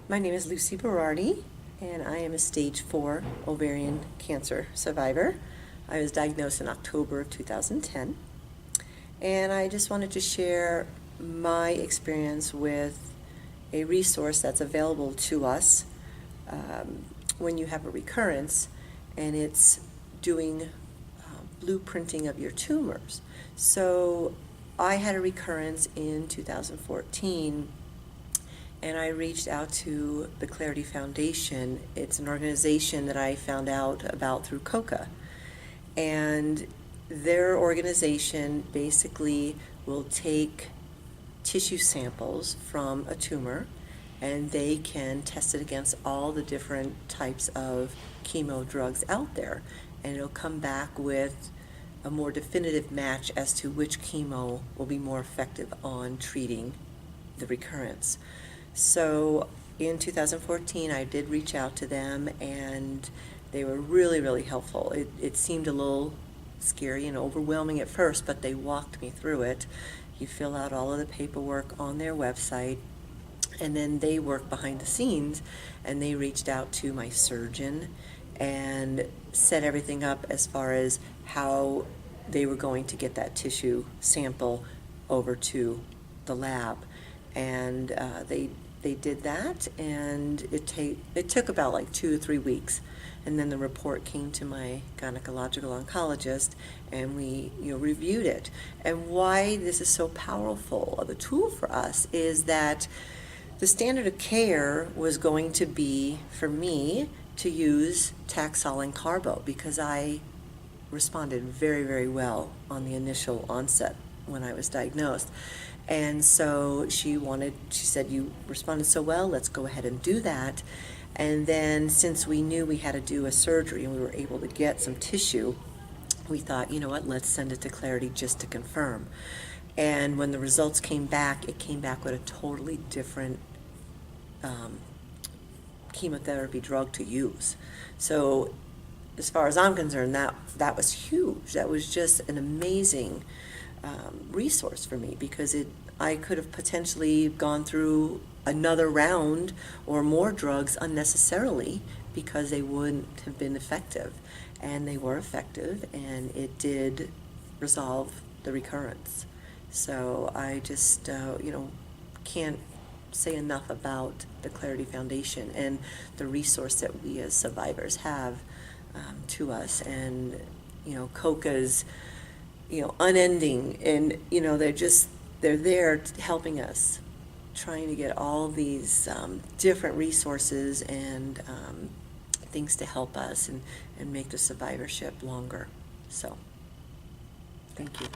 My name is Lucy Berardi, and I am a stage 4 ovarian cancer survivor. I was diagnosed in October of 2010, and I just wanted to share my experience with a resource that's available to us when you have a recurrence, and it's doing blueprinting of your tumors. So I had a recurrence in 2014, and I reached out to the Clearity Foundation. It's an organization that I found out about through COCA. And their organization basically will take tissue samples from a tumor, and they can test it against all the different types of chemo drugs out there. And it'll come back with a more definitive match as to which chemo will be more effective on treating the recurrence. So in 2014, I did reach out to them, and they were really, really helpful. It seemed a little scary and overwhelming at first, but they walked me through it. You fill out all of the paperwork on their website, and then they work behind the scenes, and they reached out to my surgeon and set everything up as far as how they were going to get that tissue sample over to the lab. And they did that, and it took about like 2 or 3 weeks, and then the report came to my gynecological oncologist, and we reviewed it. And why this is so powerful of a tool for us is that the standard of care was going to be for me to use Taxol and Carbo, because I responded very, very well on the initial onset when I was diagnosed. And so she said, you responded so well, let's go ahead and do that. And then since we knew we had to do a surgery and we were able to get some tissue, we thought, you know what, let's send it to Clarity just to confirm. And when the results came back, it came back with a totally different chemotherapy drug to use. So as far as I'm concerned, that was huge. That was just an amazing resource for me, because I could have potentially gone through another round or more drugs unnecessarily because they wouldn't have been effective. And they were effective, and it did resolve the recurrence. So I just can't say enough about the Clearity Foundation and the resource that we as survivors have to us. And COCA's unending, and they're there helping us, trying to get all these different resources and things to help us and make the survivorship longer. So thank you.